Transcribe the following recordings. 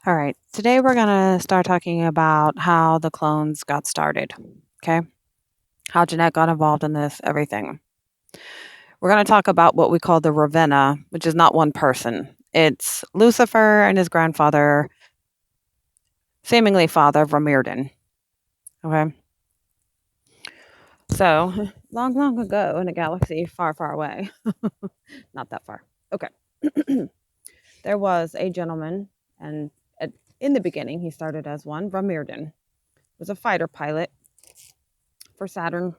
All right. Today we're going to start talking about how the clones got started. Okay. How Jeanette got involved in this, everything. We're going to talk about what we call the Ravenna, which is not one person. It's Lucifer and his grandfather, seemingly father, Vramyrdyn. Okay. So, long, long ago in a galaxy far, far away, not that far. Okay. There was a gentleman, and in the beginning, he started as one, Vramyrdyn. Was a fighter pilot for Saturn,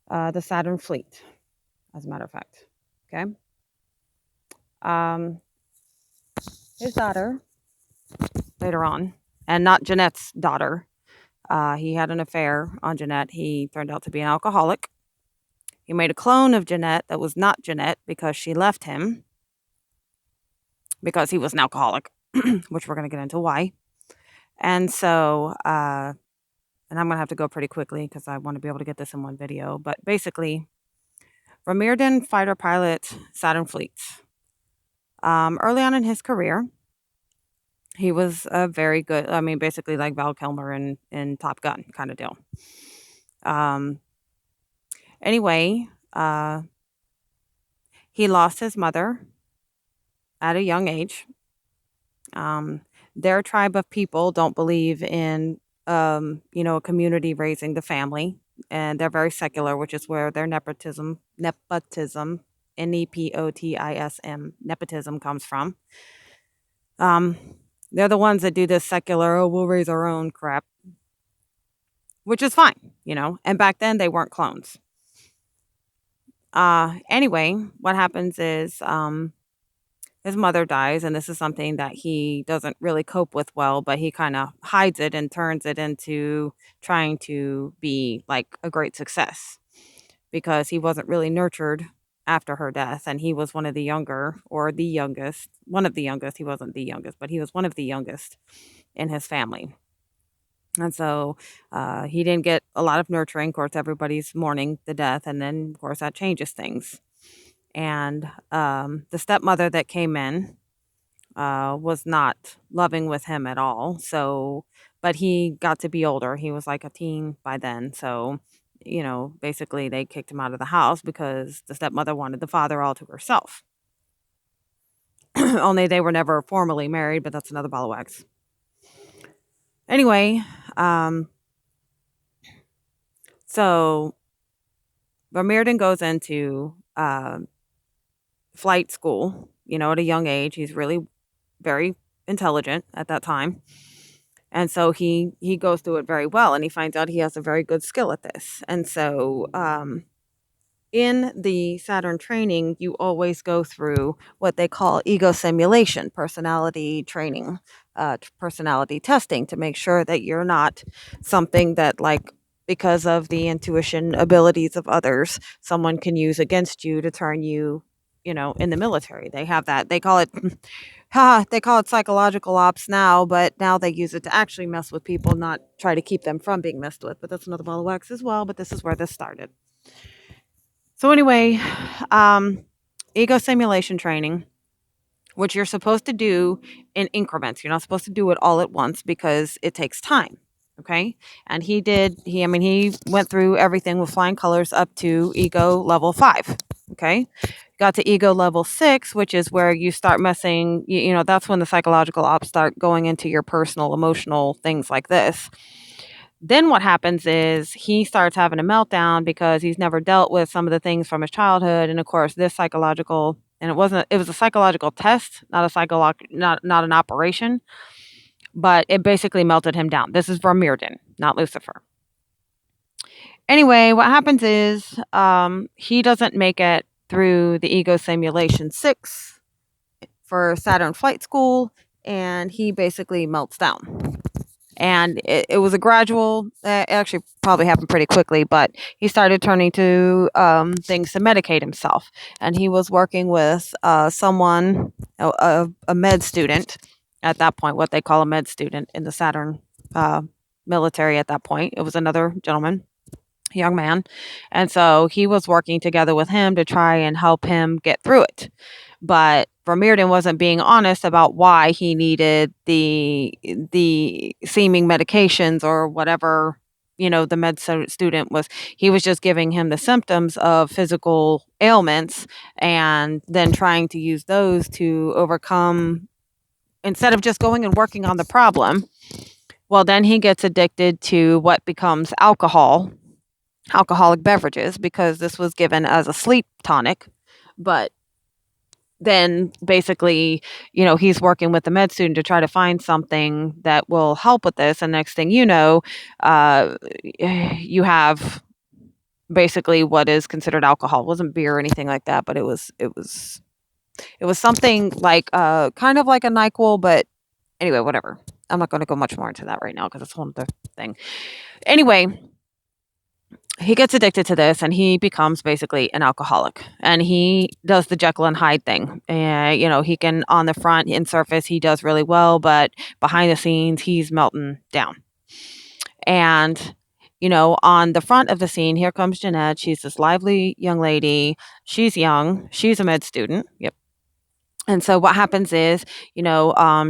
the Saturn fleet, as a matter of fact. Okay. Um, his daughter, later on, and not Jeanette's daughter, he had an affair on Jeanette. He turned out to be an alcoholic. He made a clone of Jeanette that was not Jeanette because she left him because he was an alcoholic, which we're going to get into why. And so, and I'm going to have to go pretty quickly because I want to be able to get this in one video. But basically, Vramyrdyn fighter pilot Saturn fleets. Early on in his career, he was a very good, basically like Val Kilmer in Top Gun kind of deal. Anyway, he lost his mother at a young age. Their tribe of people don't believe in, a community raising the family, and they're very secular, which is where their nepotism, nepotism, nepotism comes from. They're the ones that do this secular, oh, we'll raise our own crap, which is fine, and back then they weren't clones. Anyway, what happens is his mother dies, and this is something that he doesn't really cope with well, but he kind of hides it and turns it into trying to be like a great success because he wasn't really nurtured after her death, and he was one of the younger, or the youngest, one of the youngest. He wasn't the youngest, but he was one of the youngest in his family. And so he didn't get a lot of nurturing. Of course, everybody's mourning the death, and then, of course, that changes things. And the stepmother that came in was not loving with him at all. So, but he got to be older. He was like a teen by then. So, basically they kicked him out of the house because the stepmother wanted the father all to herself. Only they were never formally married, but that's another ball of wax. Anyway, so Vramyrdyn goes into flight school, at a young age. He's really very intelligent at that time. And so he goes through it very well, and he finds out he has a very good skill at this. And so in the Saturn training, you always go through what they call ego simulation, personality training, personality testing to make sure that you're not something that, like, because of the intuition abilities of others, someone can use against you to turn you, in the military. They have that. They call it they call it psychological ops now, but now they use it to actually mess with people, not try to keep them from being messed with. But that's another ball of wax as well. But this is where this started. So anyway, ego simulation training, which you're supposed to do in increments. You're not supposed to do it all at once because it takes time. Okay. And he went through everything with flying colors up to ego level 5. Okay. Got to ego level 6, which is where you start messing, that's when the psychological ops start going into your personal, emotional things like this. Then what happens is he starts having a meltdown because he's never dealt with some of the things from his childhood. And of course, this psychological, and it was a psychological test, not an operation, but it basically melted him down. This is Vramyrdyn, not Lucifer. Anyway, what happens is he doesn't make it through the ego simulation 6 for Saturn flight school, and he basically melts down. And it was a gradual, it actually probably happened pretty quickly, but he started turning to things to medicate himself. And he was working with someone, a med student at that point, what they call a med student in the Saturn military at that point. It was another gentleman, young man. And so he was working together with him to try and help him get through it. But Vramyrdyn wasn't being honest about why he needed the seeming medications or whatever, the student was. He was just giving him the symptoms of physical ailments and then trying to use those to overcome instead of just going and working on the problem. Well, then he gets addicted to what becomes alcoholic beverages, because this was given as a sleep tonic. But then basically, he's working with the med student to try to find something that will help with this. And next thing you know, you have basically what is considered alcohol. It wasn't beer or anything like that, but it was something like kind of like a NyQuil, but anyway, whatever. I'm not going to go much more into that right now because it's a whole other thing. Anyway, he gets addicted to this and he becomes basically an alcoholic, and he does the Jekyll and Hyde thing. He can, on the front and surface, he does really well, but behind the scenes, he's melting down. And, on the front of the scene, here comes Jeanette. She's this lively young lady. She's young. She's a med student. Yep. And so what happens is,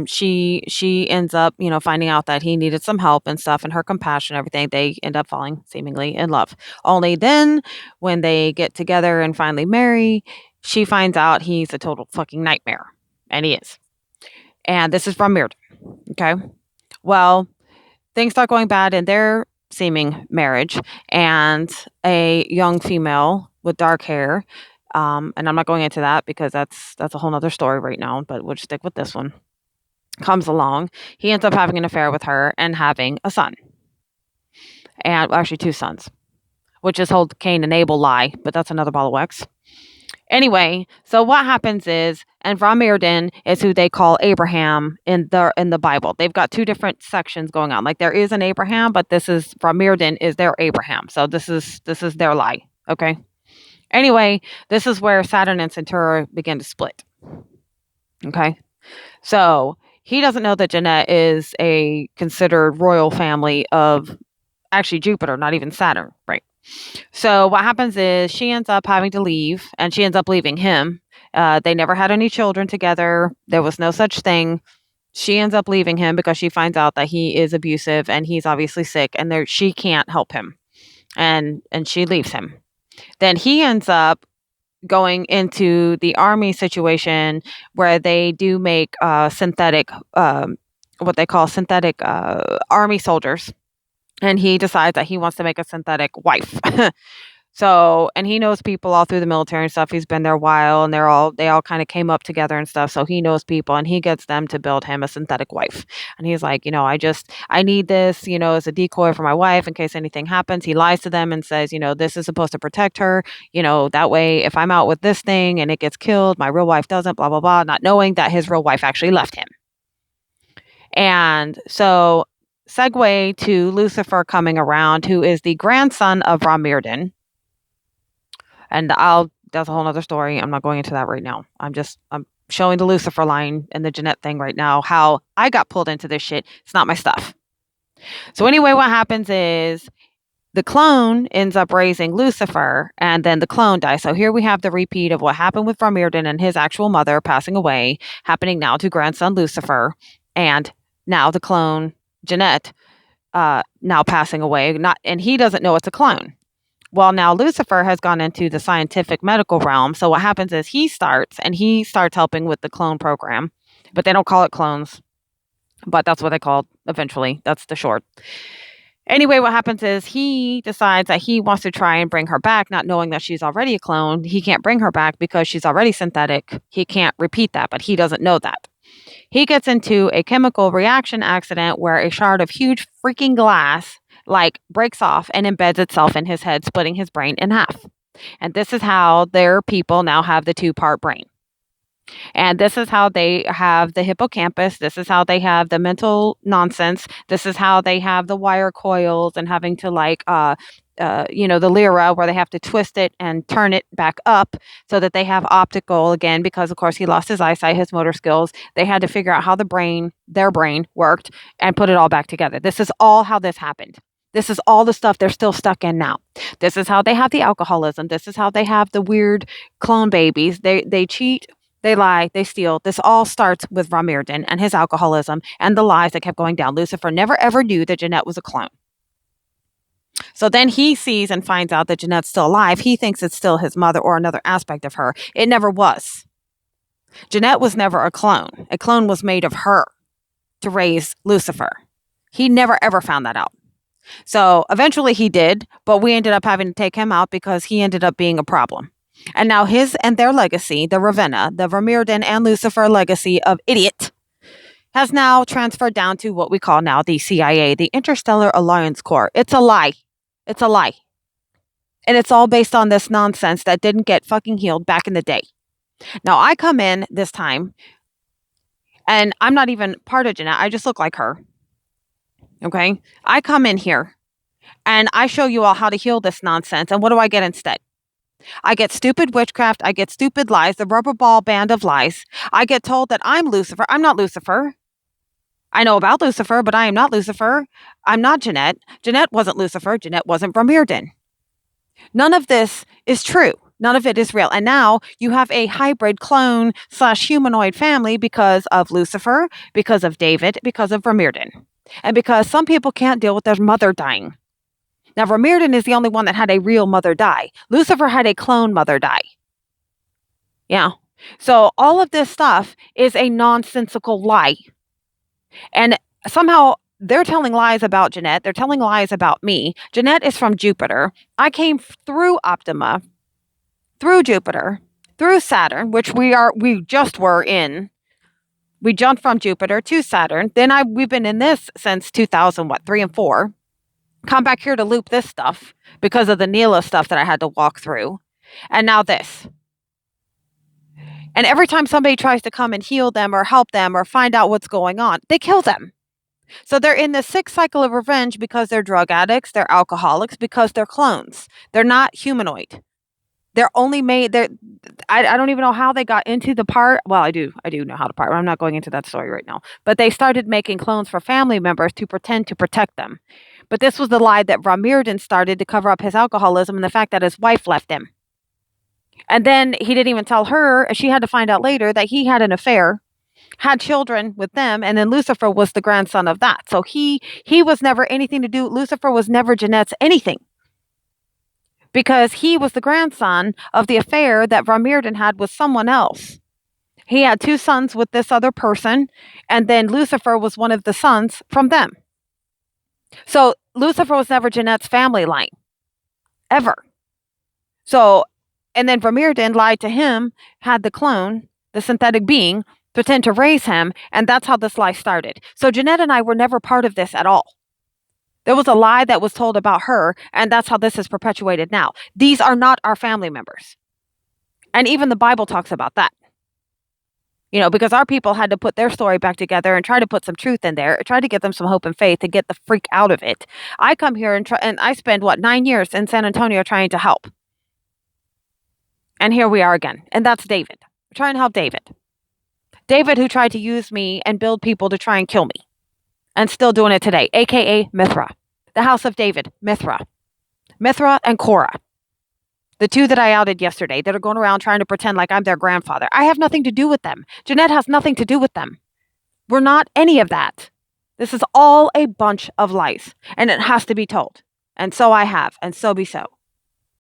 she ends up, finding out that he needed some help and stuff, and her compassion, everything, they end up falling seemingly in love. Only then, when they get together and finally marry, she finds out he's a total fucking nightmare. And he is. And this is Vramyrdyn. Okay. Well, things start going bad in their seeming marriage, and a young female with dark hair, and I'm not going into that because that's a whole nother story right now, but we'll just stick with this one, comes along. He ends up having an affair with her and having a son. And actually 2 sons, which is whole Cain and Abel lie, but that's another ball of wax. Anyway, so what happens is, and Vramyrdyn is who they call Abraham in the Bible. They've got 2 different sections going on. Like, there is an Abraham, but this is Vramyrdyn is their Abraham. So this is their lie. Okay. Anyway, this is where Saturn and Centauri begin to split. Okay. So he doesn't know that Jeanette is a considered royal family of actually Jupiter, not even Saturn. Right. So what happens is she ends up having to leave, and she ends up leaving him. They never had any children together. There was no such thing. She ends up leaving him because she finds out that he is abusive and he's obviously sick, and she can't help him. And she leaves him. Then he ends up going into the army situation where they do make synthetic, what they call synthetic army soldiers. And he decides that he wants to make a synthetic wife. So, and he knows people all through the military and stuff. He's been there a while, and they all kind of came up together and stuff. So he knows people, and he gets them to build him a synthetic wife. And he's like, I need this, as a decoy for my wife in case anything happens. He lies to them and says, this is supposed to protect her. That way, if I'm out with this thing and it gets killed, my real wife doesn't, blah, blah, blah, not knowing that his real wife actually left him. And so, segue to Lucifer coming around, who is the grandson of Vramyrdyn. And that's a whole other story. I'm not going into that right now. I'm showing the Lucifer line and the Jeanette thing right now, how I got pulled into this shit. It's not my stuff. So anyway, what happens is the clone ends up raising Lucifer, and then the clone dies. So here we have the repeat of what happened with Vramyrdyn and his actual mother passing away, happening now to grandson Lucifer, and now the clone Jeanette now passing away. And he doesn't know it's a clone. Well, now Lucifer has gone into the scientific medical realm. So what happens is he starts helping with the clone program, but they don't call it clones, but that's what they call it eventually. That's the short. Anyway, what happens is he decides that he wants to try and bring her back, not knowing that she's already a clone. He can't bring her back because she's already synthetic. He can't repeat that, but he doesn't know that. He gets into a chemical reaction accident where a shard of huge freaking glass breaks off and embeds itself in his head, splitting his brain in half. And this is how their people now have the 2-part brain. And this is how they have the hippocampus. This is how they have the mental nonsense. This is how they have the wire coils and having to the lyra, where they have to twist it and turn it back up so that they have optical again, because of course he lost his eyesight, his motor skills. They had to figure out how their brain worked and put it all back together. This is all how this happened. This is all the stuff they're still stuck in now. This is how they have the alcoholism. This is how they have the weird clone babies. They cheat They lie, they steal. This all starts with Vramyrdyn and his alcoholism and the lies that kept going down. Lucifer never ever knew that Jeanette was a clone. So then he sees and finds out that Jeanette's still alive. He thinks it's still his mother or another aspect of her. It never was. Jeanette was never a clone. A clone was made of her to raise Lucifer. He never ever found that out. So eventually he did, but we ended up having to take him out because he ended up being a problem. And now his and their legacy, the Ravenna, the Vramyrdyn and Lucifer legacy of idiot, has now transferred down to what we call now the CIA, the Interstellar Alliance Corps. It's a lie. It's a lie. And it's all based on this nonsense that didn't get fucking healed back in the day. Now I come in this time and I'm not even part of Jeanette. I just look like her. Okay. I come in here and I show you all how to heal this nonsense. And what do I get instead? I get stupid witchcraft. I get stupid lies, the rubber ball band of lies. I get told that I'm Lucifer. I'm not Lucifer. I know about Lucifer, but I am not Lucifer. I'm not Jeanette. Jeanette wasn't Lucifer. Jeanette wasn't Vramyrdyn. None of this is true. None of it is real. And now you have a hybrid clone / humanoid family because of Lucifer, because of David, because of Vramyrdyn. And because some people can't deal with their mother dying. Now, Vramyrdyn is the only one that had a real mother die. Lucifer had a clone mother die. Yeah. So all of this stuff is a nonsensical lie. And somehow they're telling lies about Jeanette. They're telling lies about me. Jeanette is from Jupiter. I came through Optima, through Jupiter, through Saturn, which we just were in. We jumped from Jupiter to Saturn. Then we've been in this since 2003 and 4. Come back here to loop this stuff because of the Neela stuff that I had to walk through. And now this. And every time somebody tries to come and heal them or help them or find out what's going on, they kill them. So they're in the sick cycle of revenge because they're drug addicts, they're alcoholics, because they're clones. They're not humanoid. They're only made, I don't even know how they got into the part. Well, I do know how to part. I'm not going into that story right now. But they started making clones for family members to pretend to protect them. But this was the lie that Vramyrdyn started to cover up his alcoholism and the fact that his wife left him. And then he didn't even tell her. She had to find out later that he had an affair, had children with them, and then Lucifer was the grandson of that. So he was never anything to do. Lucifer was never Jeanette's anything. Because he was the grandson of the affair that Vramyrdyn had with someone else. He had 2 sons with this other person, and then Lucifer was one of the sons from them. So Lucifer was never Jeanette's family line. Ever. So, and then Vramyrdyn lied to him, had the clone, the synthetic being, pretend to raise him, and that's how this lie started. So Jeanette and I were never part of this at all. There was a lie that was told about her, and that's how this is perpetuated now. These are not our family members. And even the Bible talks about that. You know, because our people had to put their story back together and try to put some truth in there, try to give them some hope and faith to get the freak out of it. I come here and I spend, 9 years in San Antonio trying to help. And here we are again. And that's David. We're trying to help David. David, who tried to use me and build people to try and kill me. And still doing it today, a.k.a. Mithra. The house of David, Mithra. Mithra and Korah. The 2 that I outed yesterday that are going around trying to pretend like I'm their grandfather. I have nothing to do with them. Jeanette has nothing to do with them. We're not any of that. This is all a bunch of lies. And it has to be told. And so I have. And so be so.